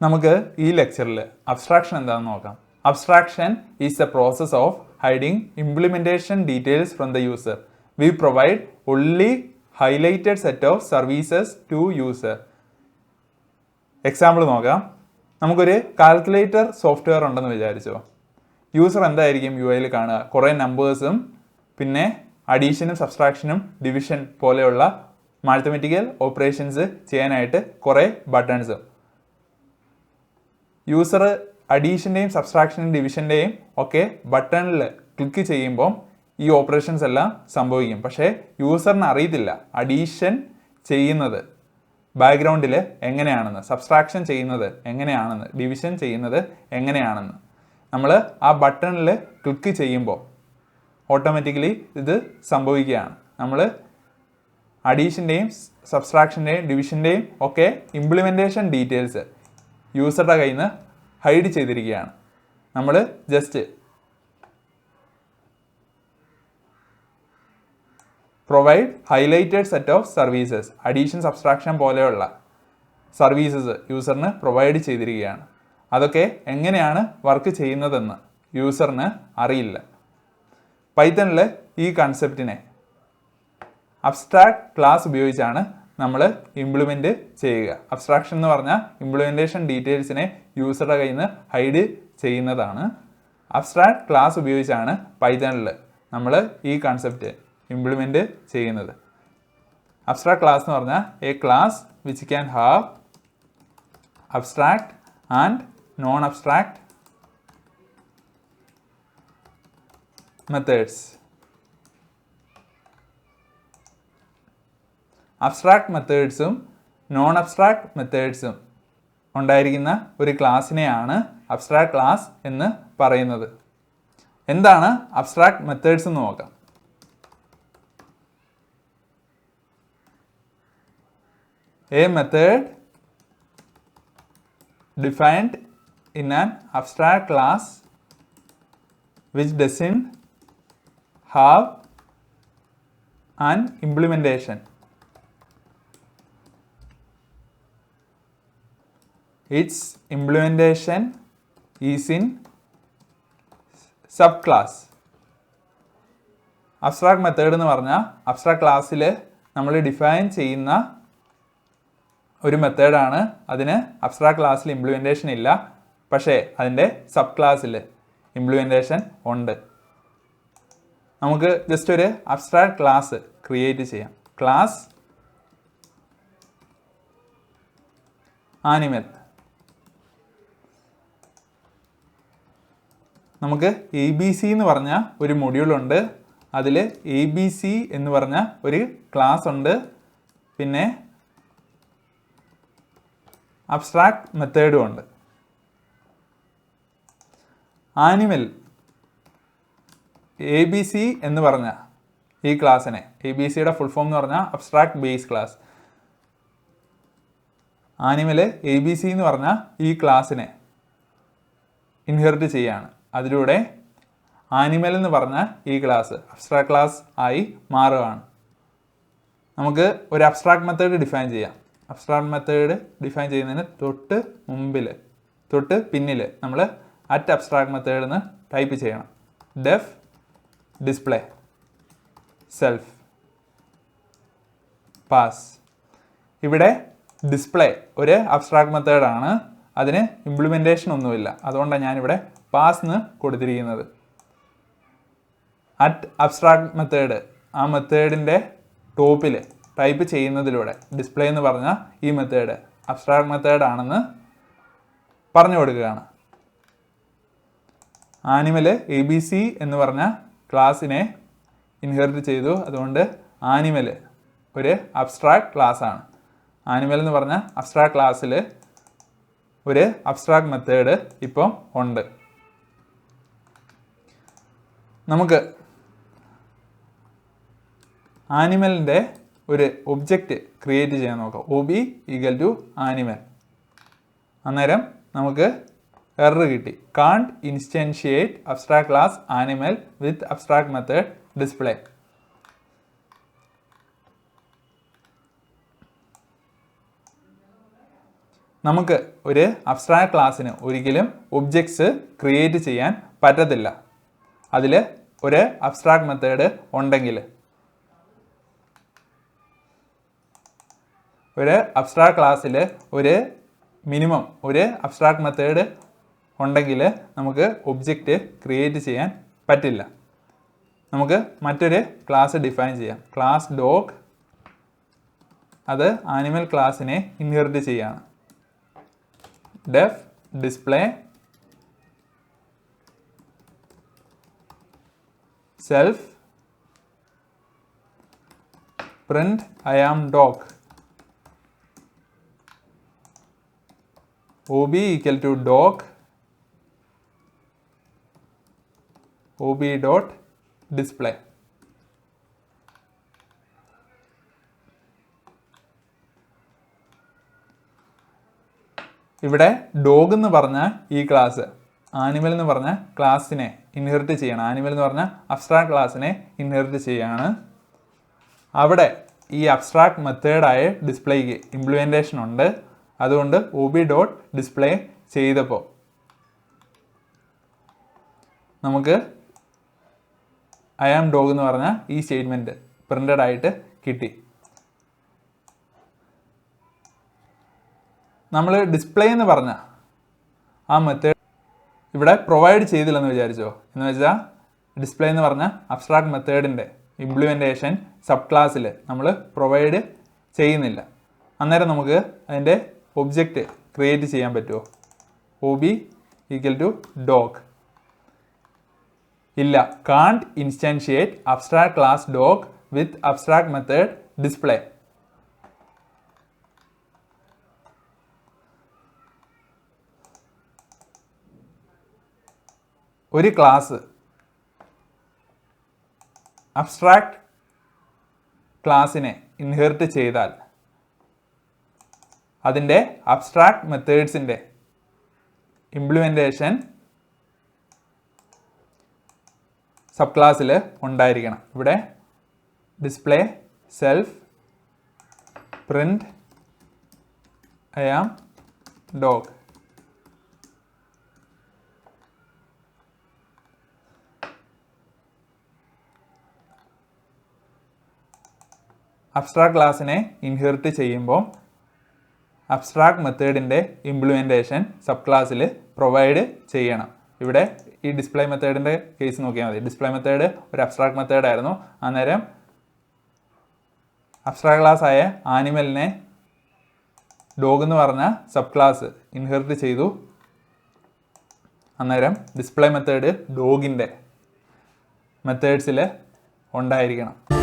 നമുക്ക് ഈ ലെക്ചറിൽ അബ്സ്ട്രാക്ഷൻ എന്താണെന്ന് നോക്കാം. Abstraction is the process of hiding implementation details from the user. We provide only highlighted set of services to user. Example നോക്കാം. നമുക്കൊരു calculator software ഉണ്ടെന്ന് വിചാരിച്ചോ. യൂസർ എന്തായിരിക്കും യു ഐയിൽ കാണുക? കുറേ നമ്പേഴ്സും പിന്നെ അഡീഷനും സബ്സ്ട്രാക്ഷനും ഡിവിഷൻ പോലെയുള്ള മാത്തമാറ്റിക്കൽ ഓപ്പറേഷൻസ് ചെയ്യാനായിട്ട് കുറേ ബട്ടൺസും. യൂസർ അഡീഷൻ്റെയും സബ്സ്ട്രാക്ഷൻ്റെയും ഡിവിഷൻ്റെയും ഒക്കെ ബട്ടണിൽ ക്ലിക്ക് ചെയ്യുമ്പം ഈ ഓപ്പറേഷൻസ് എല്ലാം സംഭവിക്കും. പക്ഷേ യൂസറിന് അറിയത്തില്ല അഡീഷൻ ചെയ്യുന്നത് ബാക്ക്ഗ്രൗണ്ടിൽ എങ്ങനെയാണെന്ന്, സബ്സ്ട്രാക്ഷൻ ചെയ്യുന്നത് എങ്ങനെയാണെന്ന്, ഡിവിഷൻ ചെയ്യുന്നത് എങ്ങനെയാണെന്ന്. നമ്മൾ ആ ബട്ടണിൽ ക്ലിക്ക് ചെയ്യുമ്പോൾ ഓട്ടോമാറ്റിക്കലി ഇത് സംഭവിക്കുകയാണ്. നമ്മൾ അഡീഷൻ്റെയും സബ്സ്ട്രാക്ഷൻ്റെയും ഡിവിഷൻ്റെയും ഒക്കെ ഇംപ്ലിമെൻറ്റേഷൻ ഡീറ്റെയിൽസ് യൂസറുടെ കയ്യിൽ നിന്ന് ഹൈഡ് ചെയ്തിരിക്കുകയാണ്. നമ്മൾ just provide highlighted set of services, addition subtraction പോലെയുള്ള സർവീസസ് യൂസറിന് പ്രൊവൈഡ് ചെയ്തിരിക്കുകയാണ്. അതൊക്കെ എങ്ങനെയാണ് വർക്ക് ചെയ്യുന്നതെന്ന് യൂസറിന് അറിയില്ല. പൈത്തണിൽ ഈ കൺസെപ്റ്റിനെ അബ്സ്ട്രാക്ട് ക്ലാസ് ഉപയോഗിച്ചാണ് നമ്മൾ ഇംപ്ലിമെൻറ്റ് ചെയ്യുക. അബ്സ്ട്രാക്ഷൻ എന്ന് പറഞ്ഞാൽ ഇംപ്ലിമെൻറ്റേഷൻ ഡീറ്റെയിൽസിനെ യൂസറുടെ കയ്യിൽ നിന്ന് ഹൈഡ് ചെയ്യുന്നതാണ്. അബ്സ്ട്രാക്ട് ക്ലാസ് ഉപയോഗിച്ചാണ് പൈത്തണിൽ നമ്മൾ ഈ കൺസെപ്റ്റ് ഇംപ്ലിമെൻറ്റ് ചെയ്യുന്നത്. അബ്സ്ട്രാക്ട് ക്ലാസ് എന്ന് പറഞ്ഞാൽ a class which can have abstract and non abstract methods. Abstract മെത്തേഡ്സും നോൺ അബ്സ്ട്രാക്ട് മെത്തേഡ്സും ഉണ്ടായിരിക്കുന്ന ഒരു ക്ലാസ്സിനെയാണ് അബ്സ്ട്രാക്ട് ക്ലാസ് എന്ന് പറയുന്നത്. എന്താണ് അബ്സ്ട്രാക്ട് മെത്തേഡ്സ് എന്ന് നോക്കാം. A method defined in an abstract class which doesn't have an implementation. Its implementation is in subclass. Abstract method എന്ന് പറഞ്ഞാൽ അബ്സ്ട്രാക്ട് ക്ലാസ്സിൽ നമ്മൾ ഡിഫൈൻ ചെയ്യുന്ന ഒരു മെത്തേഡാണ്. അതിന് അബ്സ്ട്രാക്ട് ക്ലാസ്സിൽ ഇംപ്ലിമെൻറ്റേഷൻ ഇല്ല, പക്ഷേ അതിൻ്റെ സബ് ക്ലാസ്സിൽ ഇംപ്ലിമെൻറ്റേഷൻ ഉണ്ട്. നമുക്ക് ജസ്റ്റ് ഒരു അബ്സ്ട്രാക്ട് ക്ലാസ് ക്രിയേറ്റ് ചെയ്യാം. Class animal. നമുക്ക് ABC എന്ന് പറഞ്ഞ ഒരു മൊഡ്യൂളുണ്ട്. അതിൽ ABC എന്ന് പറഞ്ഞ ഒരു ക്ലാസ് ഉണ്ട്. പിന്നെ അബ്സ്ട്രാക്ട് മെത്തേഡും ഉണ്ട്. ആനിമൽ ABC എന്ന് പറഞ്ഞ ഈ ക്ലാസ്സിനെ, ABCയുടെ ഫുൾ ഫോം എന്ന് പറഞ്ഞാൽ abstract base class. Animal ABC എന്ന് പറഞ്ഞ ഈ ക്ലാസ്സിനെ ഇൻഹെറിറ്റ് ചെയ്യാണ്. അതിലൂടെ ആനിമൽ എന്ന് പറഞ്ഞ ഈ ക്ലാസ് അബ്സ്ട്രാക്ട് ക്ലാസ് ആയി മാറുകയാണ്. നമുക്ക് ഒരു അബ്സ്ട്രാക്ട് മെത്തേഡ് ഡിഫൈൻ ചെയ്യാം. അബ്സ്ട്രാക്ട് മെത്തേഡ് ഡിഫൈൻ ചെയ്യുന്നതിന് തൊട്ട് പിന്നിൽ നമ്മൾ അബ്സ്ട്രാക്ട് മെത്തേഡ് എന്ന് ടൈപ്പ് ചെയ്യണം. Def display self pass. ഇവിടെ ഡിസ്പ്ലേ ഒരു അബ്സ്ട്രാക്ട് മെത്തേഡാണ്. അതിന് ഇംപ്ലിമെൻറ്റേഷൻ ഒന്നുമില്ല. അതുകൊണ്ടാണ് ഞാനിവിടെ പാസ് എന്ന് കൊടുത്തിരിക്കുന്നത്. അബ്സ്ട്രാക്ട് മെത്തേഡ് ആ മെത്തേഡിൻ്റെ ടോപ്പിൽ ടൈപ്പ് ചെയ്യുന്നതിലൂടെ ഡിസ്പ്ലേ എന്ന് പറഞ്ഞ ഈ മെത്തേഡ് അബ്സ്ട്രാക്ട് മെത്തേഡ് ആണെന്ന് പറഞ്ഞു കൊടുക്കുകയാണ്. ആനിമൽ ABC എന്ന് പറഞ്ഞ ക്ലാസ്സിനെ ഇൻഹെറിറ്റ് ചെയ്തു. അതുകൊണ്ട് ആനിമൽ ഒരു അബ്സ്ട്രാക്ട് ക്ലാസ് ആണ്. ആനിമൽ എന്ന് പറഞ്ഞ അബ്സ്ട്രാക്ട് ക്ലാസ്സിൽ ഒരു അബ്സ്ട്രാക്ട് മെത്തേഡ് ഇപ്പം ഉണ്ട്. നമുക്ക് ആനിമലിൻ്റെ ഒരു ഒബ്ജക്റ്റ് ക്രിയേറ്റ് ചെയ്യാൻ നോക്കാം. OB = animal. അന്നേരം നമുക്ക് എറർ കിട്ടി. Can't instantiate abstract class animal with abstract method display. നമുക്ക് ഒരു അബ്സ്ട്രാക്ട് ക്ലാസ്സിന് ഒരിക്കലും ഒബ്ജക്ട്സ് ക്രിയേറ്റ് ചെയ്യാൻ പറ്റത്തില്ല. അതിൽ ഒരു അബ്സ്ട്രാക്ട് മെത്തേഡ് ഉണ്ടെങ്കിൽ. ഒരു അബ്സ്ട്രാക്ട് ക്ലാസ്സിൽ ഒരു മിനിമം ഒരു അബ്സ്ട്രാക്ട് മെത്തേഡ് ഉണ്ടെങ്കിൽ നമുക്ക് ഒബ്ജക്റ്റ് ക്രിയേറ്റ് ചെയ്യാൻ പറ്റില്ല. നമുക്ക് മറ്റൊരു ക്ലാസ് ഡിഫൈൻ ചെയ്യാം. Class dog. അത് ആനിമൽ ക്ലാസ്സിനെ ഇൻഹെറിറ്റ് ചെയ്യാണ്. Def display self print I am dog ob equal to dog ob dot display. ഇവിടെ ഡോഗ് എന്ന് പറഞ്ഞ ഈ ക്ലാസ് ആനിമൽ എന്ന് പറഞ്ഞ ക്ലാസ്സിനെ ഇൻഹെറിറ്റ് ചെയ്യണം. ആനിമൽ എന്ന് പറഞ്ഞ അബ്സ്ട്രാക്ട് ക്ലാസ്സിനെ ഇൻഹെറിറ്റ് ചെയ്യാണ്. അവിടെ ഈ അബ്സ്ട്രാക്ട് മെത്തേഡായ ഡിസ്പ്ലേക്ക് ഇംപ്ലിമെൻറ്റേഷൻ ഉണ്ട്. അതുകൊണ്ട് ob ഡോട്ട് ഡിസ്പ്ലേ ചെയ്തപ്പോൾ നമുക്ക് ഐ ആം ഡോഗ് എന്ന് പറഞ്ഞ ഈ സ്റ്റേറ്റ്മെൻറ്റ് പ്രിൻ്റഡ് ആയിട്ട് കിട്ടി. നമ്മൾ ഡിസ്പ്ലേ എന്ന് പറഞ്ഞ ആ മെത്തേഡ് ഇവിടെ പ്രൊവൈഡ് ചെയ്തില്ലെന്ന് വിചാരിച്ചോ. എന്ന് വെച്ചാൽ ഡിസ്പ്ലേ എന്ന് പറഞ്ഞ അബ്സ്ട്രാക്ട് മെത്തേഡിൻ്റെ ഇംപ്ലിമെൻറ്റേഷൻ സബ് ക്ലാസ്സിൽ നമ്മൾ പ്രൊവൈഡ് ചെയ്യുന്നില്ല. അന്നേരം നമുക്ക് അതിൻ്റെ ഒബ്ജക്റ്റ് ക്രിയേറ്റ് ചെയ്യാൻ പറ്റുമോ? ob equal to dog. ഇല്ല, can't instantiate abstract class dog with abstract method display. ഒരു ക്ലാസ് അബ്സ്ട്രാക്ട് ക്ലാസ്സിനെ ഇൻഹെറിറ്റ് ചെയ്താൽ അതിൻ്റെ അബ്സ്ട്രാക്ട് മെത്തേഡ്സിൻ്റെ ഇംപ്ലിമെൻറ്റേഷൻ സബ് ക്ലാസ്സിൽ ഉണ്ടായിരിക്കണം. ഇവിടെ display self print I am dog. Abstract ക്ലാസ്സിനെ ഇൻഹെറിറ്റ് ചെയ്യുമ്പോൾ അബ്സ്ട്രാക്ട് മെത്തേഡിൻ്റെ ഇംപ്ലിമെൻറ്റേഷൻ സബ് ക്ലാസ്സിൽ പ്രൊവൈഡ് ചെയ്യണം. ഇവിടെ ഈ ഡിസ്പ്ലേ മെത്തേഡിൻ്റെ കേസ് നോക്കിയാൽ മതി. ഡിസ്പ്ലേ മെത്തേഡ് ഒരു അബ്സ്ട്രാക്ട് മെത്തേഡായിരുന്നു. അന്നേരം അബ്സ്ട്രാക്ട് ക്ലാസ് ആയ ആനിമലിനെ ഡോഗ് എന്ന് പറഞ്ഞ സബ് ക്ലാസ് ഇൻഹെറിറ്റ് ചെയ്തു. അന്നേരം ഡിസ്പ്ലേ മെത്തേഡ് ഡോഗിൻ്റെ മെത്തേഡ്സിൽ ഉണ്ടായിരിക്കണം.